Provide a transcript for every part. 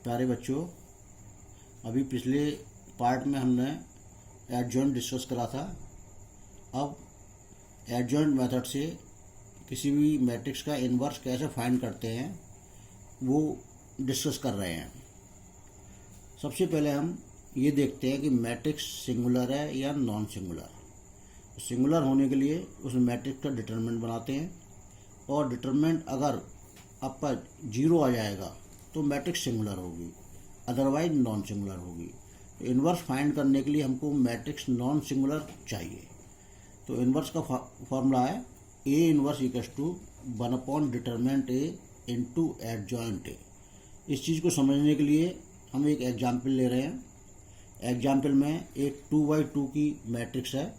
प्यारे बच्चों, अभी पिछले पार्ट में हमने एडजॉइंट डिस्कस करा था। अब एडजॉइंट मेथड से किसी भी मैट्रिक्स का इन्वर्स कैसे फाइंड करते हैं वो डिस्कस कर रहे हैं। सबसे पहले हम ये देखते हैं कि मैट्रिक्स सिंगुलर है या नॉन सिंगुलर। सिंगुलर होने के लिए उस मैट्रिक्स का डिटरमिनेंट बनाते हैं, और डिटरमिनेंट अगर आपका 0 आ जाएगा तो मैट्रिक्स सिंगुलर होगी, अदरवाइज नॉन सिंगुलर होगी। तो इन्वर्स फाइंड करने के लिए हमको मैट्रिक्स नॉन सिंगुलर चाहिए। तो इन्वर्स का फॉर्मूला है A inverse equals to 1 determinant A into adjoint A. इस चीज़ को समझने के लिए हम एक एग्जाम्पल ले रहे हैं। एग्जाम्पल में एक 2×2 की मैट्रिक्स है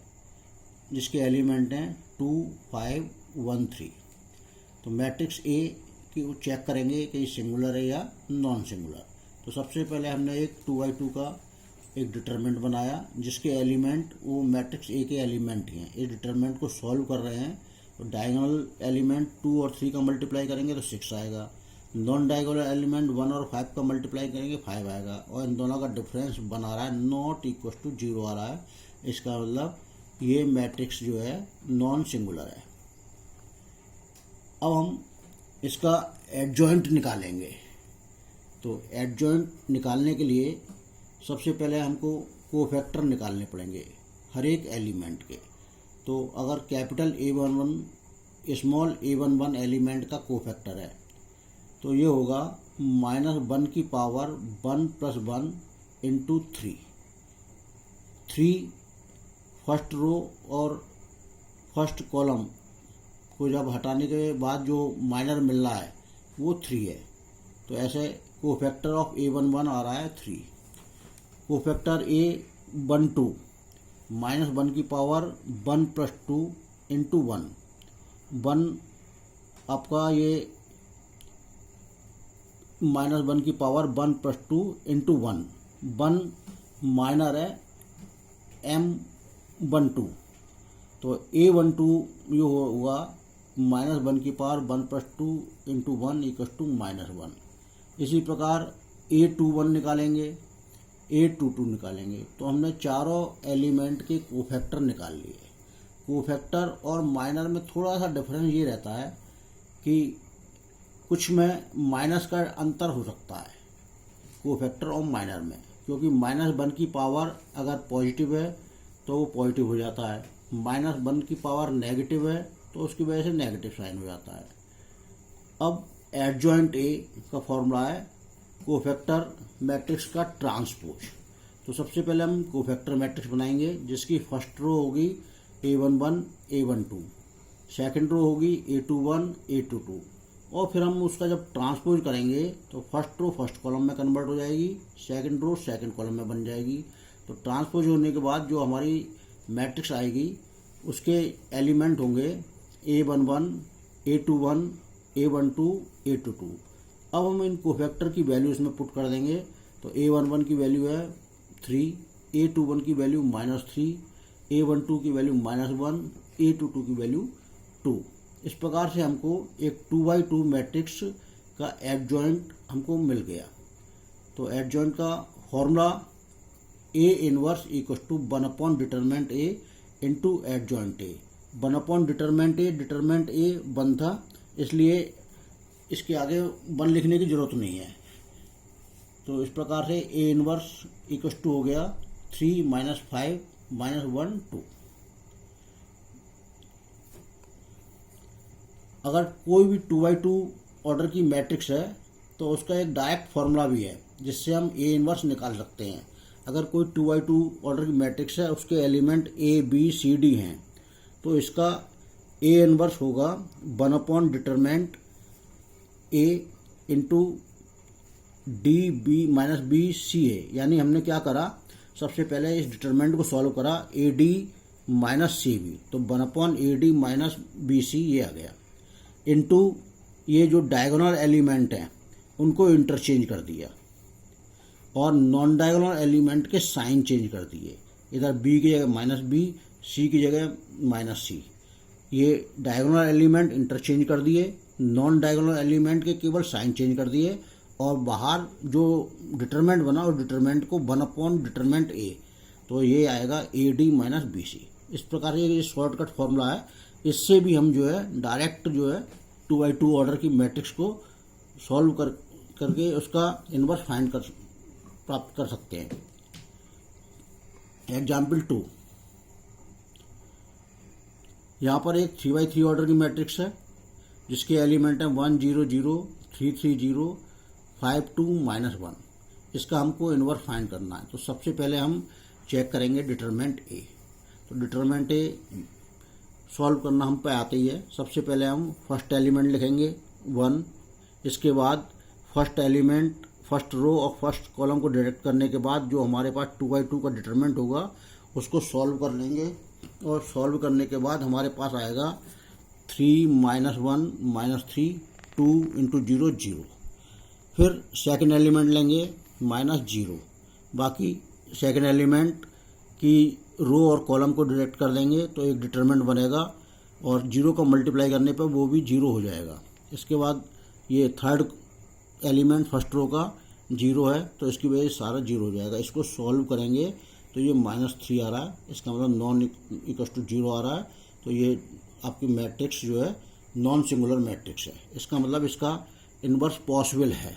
जिसके एलिमेंट हैं 2, 5, 1, 3। तो मैट्रिक्स ए कि वो चेक करेंगे कि सिंगुलर है या नॉन सिंगुलर। तो सबसे पहले हमने एक 2×2 का एक डिटरमिनेंट बनाया जिसके एलिमेंट वो मैट्रिक्स ए के एलिमेंट ही हैं। इस डिटरमिनेंट को सॉल्व कर रहे हैं तो डायगोनल एलिमेंट 2 और 3 का मल्टीप्लाई करेंगे तो 6 आएगा। नॉन डायगोनल एलिमेंट 1 और 5 का मल्टीप्लाई करेंगे 5 आएगा, और इन दोनों का डिफरेंस बना रहा है नॉट इक्वल टू 0 आ रहा है। इसका मतलब ये मैट्रिक्स जो है नॉन सिंगुलर है। अब हम इसका एडजॉइंट निकालेंगे। तो एडजॉइंट निकालने के लिए सबसे पहले हमको कोफैक्टर निकालने पड़ेंगे हर एक एलिमेंट के। तो अगर capital A11 small a11 element का कोफैक्टर है तो ये होगा -1 की पावर 1 + 1 इंटू 3 फर्स्ट रो और फर्स्ट कॉलम को जब हटाने के बाद जो माइनर मिल रहा है वो 3 है। तो ऐसे कोफैक्टर ऑफ A11 आ रहा है 3। कोफैक्टर A12 -1 की पावर 1 + 2 इंटू 1 आपका ये -1 की पावर 1 + 2 इंटू 1 माइनर है M12। तो A12 ये होगा -1 की पावर 1 + 2 इंटू 1 = -1। इसी प्रकार A21 निकालेंगे, A22 निकालेंगे। तो हमने चारों एलिमेंट के कोफैक्टर निकाल लिए। कोफैक्टर और माइनर में थोड़ा सा डिफरेंस ये रहता है कि कुछ में माइनस का अंतर हो सकता है कोफैक्टर और माइनर में, क्योंकि -1 की पावर अगर पॉजिटिव है तो वो पॉजिटिव हो जाता है, -1 की पावर नेगेटिव है तो उसकी वजह से नेगेटिव साइन हो जाता है। अब एडजॉइंट ए का फॉर्मूला है कोफैक्टर मैट्रिक्स का ट्रांसपोज। तो सबसे पहले हम कोफैक्टर मैट्रिक्स बनाएंगे जिसकी फर्स्ट रो होगी A11 A12, सेकंड रो होगी A21 A22, और फिर हम उसका जब ट्रांसपोज करेंगे तो फर्स्ट रो फर्स्ट कॉलम में कन्वर्ट हो जाएगी, सेकंड रो सेकंड कॉलम में बन जाएगी। तो ट्रांसपोज होने के बाद जो हमारी मैट्रिक्स आएगी उसके एलिमेंट होंगे A11 A21 A12 A22। अब हम इन कोफैक्टर की वैल्यू इसमें पुट कर देंगे। तो A11 की वैल्यू है 3, A21 की वैल्यू -3, A12 की वैल्यू -1, A22 की वैल्यू 2। इस प्रकार से हमको एक 2×2 मैट्रिक्स का एडजॉइंट हमको मिल गया। तो एडजॉइंट का formula A inverse equal to 1 determinant A into adjoint A। 1 determinant A 1 था, इसलिए इसके आगे 1 लिखने की जरूरत नहीं है। तो इस प्रकार से A इन्वर्स इक्वल टू हो गया 3 - 5 - 1 2। अगर कोई भी 2×2 ऑर्डर की मैट्रिक्स है तो उसका एक डायरेक्ट फॉर्मूला भी है जिससे हम A इन्वर्स निकाल सकते हैं। अगर कोई 2×2 ऑर्डर की मैट्रिक्स है उसके element A B C D हैं तो इसका A इन्वर्स होगा 1 determinant A into D B - B C A। यानी हमने क्या करा, सबसे पहले इस डिटरमिनेंट को सॉल्व करा AD - CB, तो 1 AD - BC ये आ गया, इंटू ये जो डायगोनल एलिमेंट हैं उनको इंटरचेंज कर दिया और नॉन डायगोनल एलिमेंट के साइन चेंज कर दिए। इधर B की जगह -B, C की जगह -C। ये डायगोनल एलिमेंट इंटरचेंज कर दिए, नॉन डायगोनल एलिमेंट के केवल साइन चेंज कर दिए, और बाहर जो डिटरमेंट बना उस डिटरमेंट को 1 डिटरमेंट ए, तो ये आएगा A D minus B C. इस प्रकार ये शॉर्टकट फॉर्मूला है, इससे भी हम जो है डायरेक्ट जो है 2x2 ऑर्डर की मैट्रिक्स को सॉल्व करके उसका इन्वर्स फाइंड प्राप्त कर सकते हैं। एग्जाम्पल 2, यहाँ पर एक 3x3 ऑर्डर की मैट्रिक्स है जिसके एलिमेंट हैं 1 0 0 3 3 0 5 2 -1। इसका हमको इन्वर्स फाइंड करना है। तो सबसे पहले हम चेक करेंगे डिटरमेंट ए। तो डिटरमेंट ए सॉल्व करना हम पे आते ही है। सबसे पहले हम फर्स्ट एलिमेंट लिखेंगे 1, इसके बाद फर्स्ट एलिमेंट फर्स्ट रो और फर्स्ट कॉलम को डिडक्ट करने के बाद जो हमारे पास 2x2 का डिटरमेंट होगा उसको सॉल्व कर लेंगे, और सॉल्व करने के बाद हमारे पास आएगा 3 -1 -3 2 × 0 0। फिर सेकंड एलिमेंट लेंगे -0, बाकी सेकंड एलिमेंट की रो और कॉलम को डिडक्ट कर देंगे तो एक डिटरमेंट बनेगा, और 0 का मल्टीप्लाई करने पर वो भी 0 हो जाएगा। इसके बाद ये थर्ड एलिमेंट फर्स्ट रो का 0 है तो इसकी वजह से सारा 0 हो जाएगा। इसको सॉल्व करेंगे तो ये -3 आ रहा है, इसका मतलब नॉन इक्वल टू 0 आ रहा है। तो ये आपकी मैट्रिक्स जो है नॉन सिंगुलर मैट्रिक्स है, इसका मतलब इसका इन्वर्स पॉसिबल है।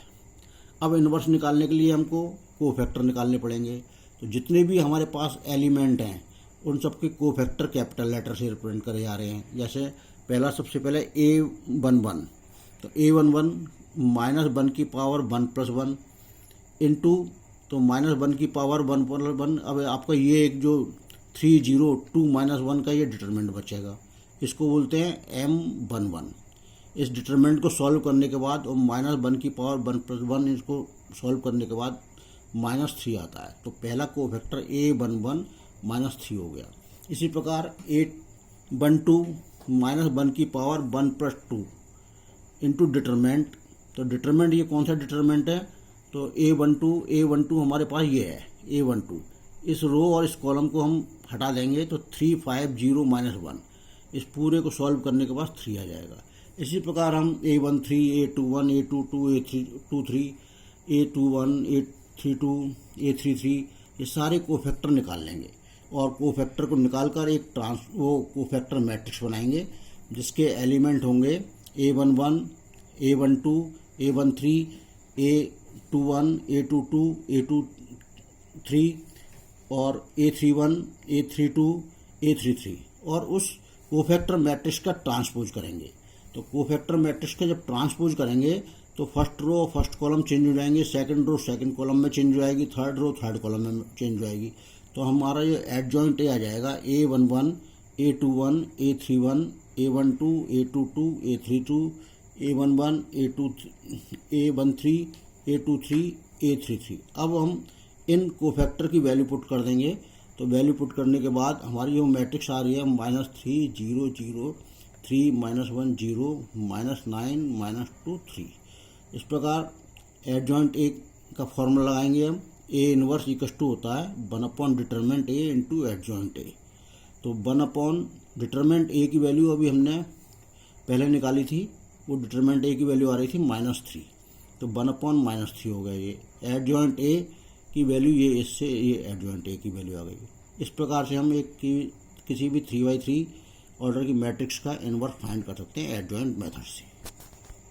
अब इन्वर्स निकालने के लिए हमको कोफैक्टर निकालने पड़ेंगे। तो जितने भी हमारे पास एलिमेंट हैं उन सबके कोफैक्टर कैपिटल लेटर से रिप्रेजेंट करे जा रहे हैं। जैसे पहला सबसे पहले A11, तो A11 -1 की पावर 1 + 1 इंटू, तो -1 की पावर 1 + 1। अब आपका ये एक जो 3 0 2 -1 का ये डिटरमेंट बचेगा, इसको बोलते हैं M11। इस डिटरमेंट को सॉल्व करने के बाद और -1 की पावर 1 + 1 इसको सॉल्व करने के बाद -3 आता है। तो पहला कोफैक्टर A11 -3 हो गया। इसी प्रकार A12 -1 की पावर 1 + 2 इंटू डिटरमेंट। तो डिटरमेंट ये कौन सा डिटरमेंट है, तो A12 हमारे पास ये है A12। इस रो और इस कॉलम को हम हटा देंगे तो 3 5 0 -1, इस पूरे को सॉल्व करने के बाद 3 आ जाएगा। इसी प्रकार हम A13 A21 A22 A23 A21 A32 A33 ये सारे कोफैक्टर निकाल लेंगे, और कोफैक्टर को निकालकर एक वो कोफैक्टर मैट्रिक्स बनाएंगे जिसके एलिमेंट होंगे A11 A12 A13 A21 A22 A23 और A31 A32 A33, और उस कोफैक्टर मैट्रिक्स का ट्रांसपोज करेंगे। तो कोफैक्टर मैट्रिक्स का जब ट्रांसपोज करेंगे तो फर्स्ट रो और फर्स्ट कॉलम चेंज हो जाएंगे, सेकंड रो सेकंड कॉलम में चेंज हो जाएगी, थर्ड रो थर्ड कॉलम में चेंज हो जाएगी। तो हमारा ये एडजॉइंट ए आ जाएगा A11 A21 A31 A12 A22 A32 A11 A13 A23 A33। अब हम इन कोफैक्टर की वैल्यू पुट कर देंगे। तो वैल्यू पुट करने के बाद हमारी जो मैट्रिक्स आ रही है -3 0 0 3 -1 0 -9 -2 3। इस प्रकार एडजॉइंट ए का फॉर्मूला लगाएंगे हम। ए इनवर्स इक्वल टू होता है 1 डिटरमेंट ए इंटू एडजॉइंट ए। तो 1 डिटरमेंट ए की वैल्यू अभी हमने पहले निकाली थी, वो डिटरमेंट ए की वैल्यू आ रही थी -3, तो 1 -3 हो गया। ये एडजॉइंट ए की वैल्यू ये इससे ये एडजॉइंट ए की वैल्यू आ गई। इस प्रकार से हम किसी भी 3x3 ऑर्डर की मैट्रिक्स का इनवर्स फाइंड कर सकते हैं एडजॉइंट मेथड से।